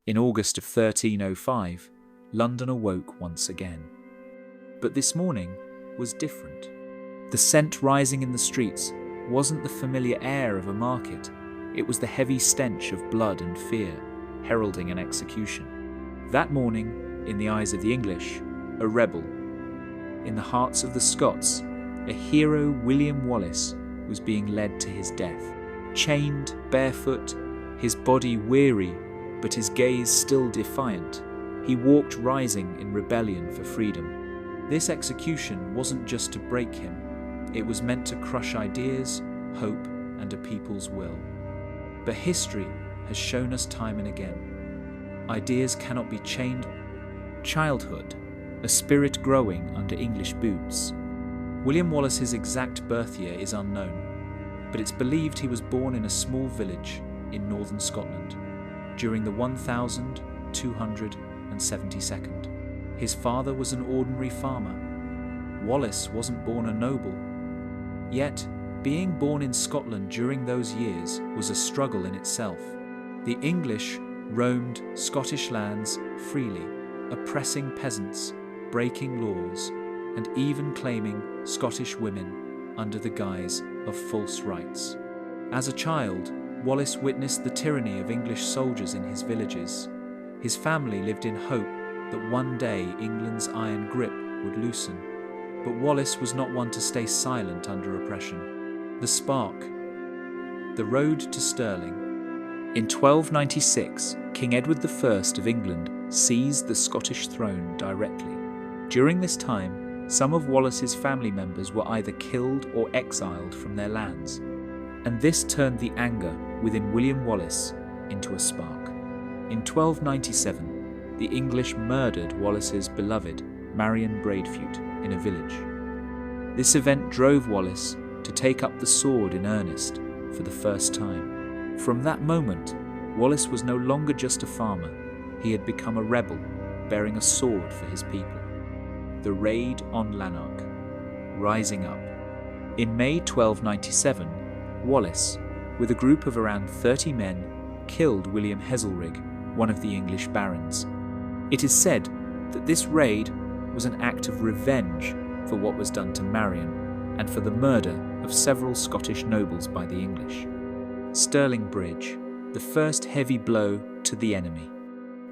In August of 1305, London awoke once again. But this morning was different. The scent rising in the streets wasn't the familiar air of a market. It was the heavy stench of blood and fear, heralding an execution. That morning, in the eyes of the English, a rebel. In the hearts of the Scots, a hero, William Wallace, was being led to his death. Chained, barefoot, his body weary, but his gaze still defiant, he walked rising in rebellion for freedom. This execution wasn't just to break him, it was meant to crush ideas, hope, and a people's will. But history has shown us time and again, ideas cannot be chained. Childhood, a spirit growing under English boots. William Wallace's exact birth year is unknown, but it's believed he was born in a small village in northern Scotland during the 1272nd. His father was an ordinary farmer. Wallace wasn't born a noble. Yet, being born in Scotland during those years was a struggle in itself. The English roamed Scottish lands freely, oppressing peasants, breaking laws, and even claiming Scottish women under the guise of false rights. As a child, Wallace witnessed the tyranny of English soldiers in his villages. His family lived in hope that one day England's iron grip would loosen. But Wallace was not one to stay silent under oppression. The spark. The road to Stirling. In 1296, King Edward I of England seized the Scottish throne directly. During this time, some of Wallace's family members were either killed or exiled from their lands, and this turned the anger within William Wallace into a spark. In 1297, the English murdered Wallace's beloved Marion Braidfute in a village. This event drove Wallace to take up the sword in earnest for the first time. From that moment, Wallace was no longer just a farmer. He had become a rebel, bearing a sword for his people. The Raid on Lanark. Rising up. In May 1297, Wallace, with a group of around 30 men, killed William Heselrigg, one of the English barons. It is said that this raid was an act of revenge for what was done to Marion and for the murder of several Scottish nobles by the English. Stirling Bridge, the first heavy blow to the enemy.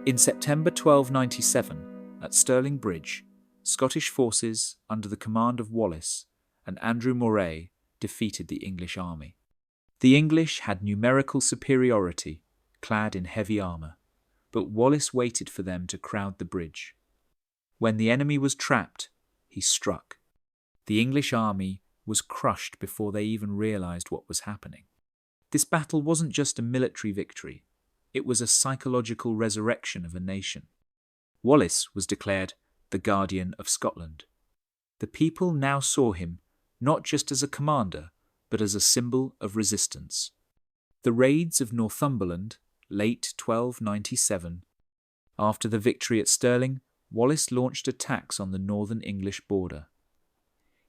In September 1297, at Stirling Bridge, Scottish forces under the command of Wallace and Andrew Moray defeated the English army. The English had numerical superiority, clad in heavy armour, but Wallace waited for them to crowd the bridge. When the enemy was trapped, he struck. The English army was crushed before they even realised what was happening. This battle wasn't just a military victory, it was a psychological resurrection of a nation. Wallace was declared the Guardian of Scotland. The people now saw him not just as a commander, but as a symbol of resistance. The raids of Northumberland, late 1297. After the victory at Stirling, Wallace launched attacks on the northern English border.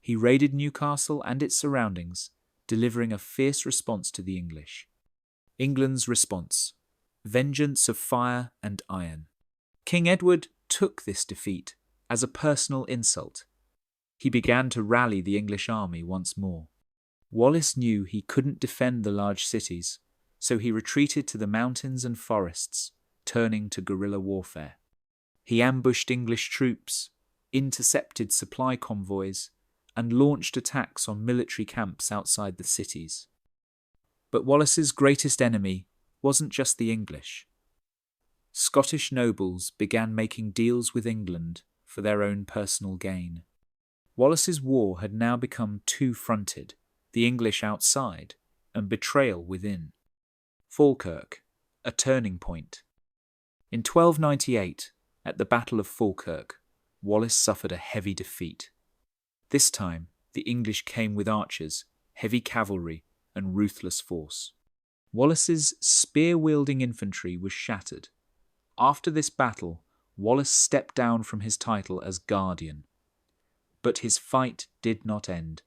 He raided Newcastle and its surroundings, delivering a fierce response to the English. England's response: vengeance of fire and iron. King Edward took this defeat as a personal insult. He began to rally the English army once more. Wallace knew he couldn't defend the large cities, so he retreated to the mountains and forests, turning to guerrilla warfare. He ambushed English troops, intercepted supply convoys, and launched attacks on military camps outside the cities. But Wallace's greatest enemy wasn't just the English. Scottish nobles began making deals with England for their own personal gain. Wallace's war had now become two-fronted, the English outside and betrayal within. Falkirk, a turning point. In 1298, at the Battle of Falkirk, Wallace suffered a heavy defeat. This time, the English came with archers, heavy cavalry, and ruthless force. Wallace's spear-wielding infantry was shattered. After this battle, Wallace stepped down from his title as Guardian. But his fight did not end.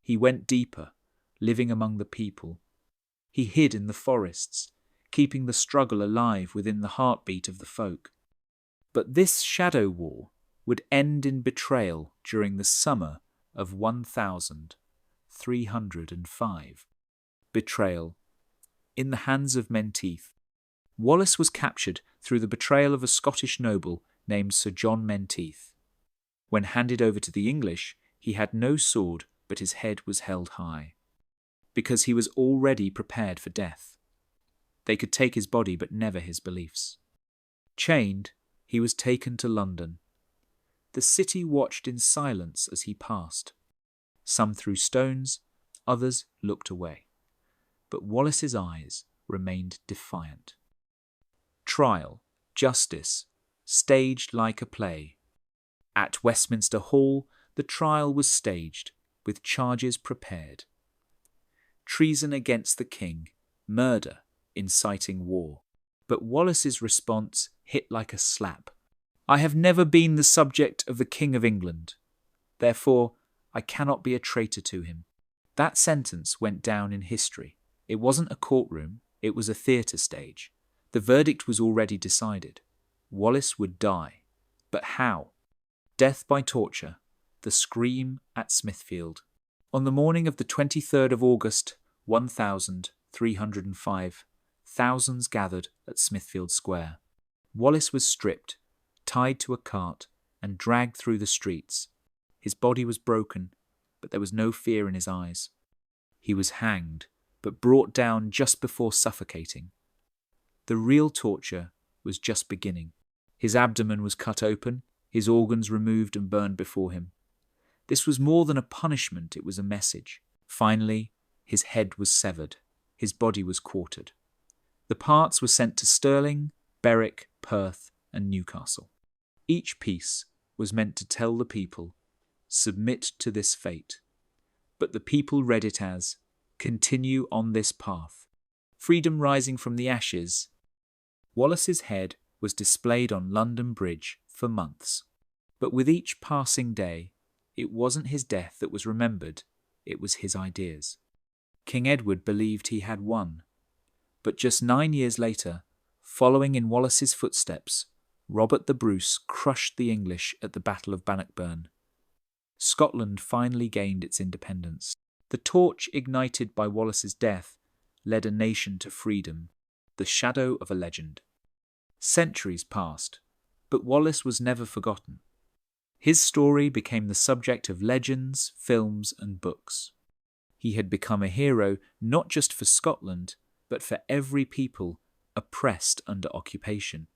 He went deeper, living among the people. He hid in the forests, keeping the struggle alive within the heartbeat of the folk. But this shadow war would end in betrayal during the summer of 1305. Betrayal. In the hands of Menteith. Wallace was captured through the betrayal of a Scottish noble named Sir John Menteith. When handed over to the English, he had no sword, but his head was held high, because he was already prepared for death. They could take his body, but never his beliefs. Chained, he was taken to London. The city watched in silence as he passed. Some threw stones, others looked away. But Wallace's eyes remained defiant. Trial, justice, staged like a play. At Westminster Hall, the trial was staged, with charges prepared. Treason against the king, murder, inciting war. But Wallace's response hit like a slap. I have never been the subject of the King of England. Therefore, I cannot be a traitor to him. That sentence went down in history. It wasn't a courtroom, it was a theatre stage. The verdict was already decided. Wallace would die. But how? Death by torture. The scream at Smithfield. On the morning of the 23rd of August, 1305, thousands gathered at Smithfield Square. Wallace was stripped, tied to a cart, and dragged through the streets. His body was broken, but there was no fear in his eyes. He was hanged, but brought down just before suffocating. The real torture was just beginning. His abdomen was cut open, his organs removed and burned before him. This was more than a punishment, it was a message. Finally, his head was severed, his body was quartered. The parts were sent to Stirling, Berwick, Perth, and Newcastle. Each piece was meant to tell the people, submit to this fate. But the people read it as, continue on this path. Freedom rising from the ashes. Wallace's head was displayed on London Bridge for months. But with each passing day, it wasn't his death that was remembered, it was his ideas. King Edward believed he had won. But just 9 years later, following in Wallace's footsteps, Robert the Bruce crushed the English at the Battle of Bannockburn. Scotland finally gained its independence. The torch ignited by Wallace's death led a nation to freedom, the shadow of a legend. Centuries passed, but Wallace was never forgotten. His story became the subject of legends, films, and books. He had become a hero not just for Scotland, but for every people oppressed under occupation.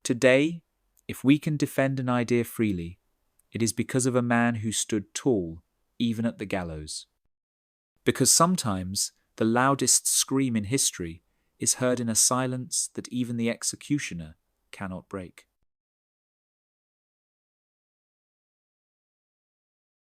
Today, if we can defend an idea freely, it is because of a man who stood tall, even at the gallows. Because sometimes the loudest scream in history is heard in a silence that even the executioner cannot break.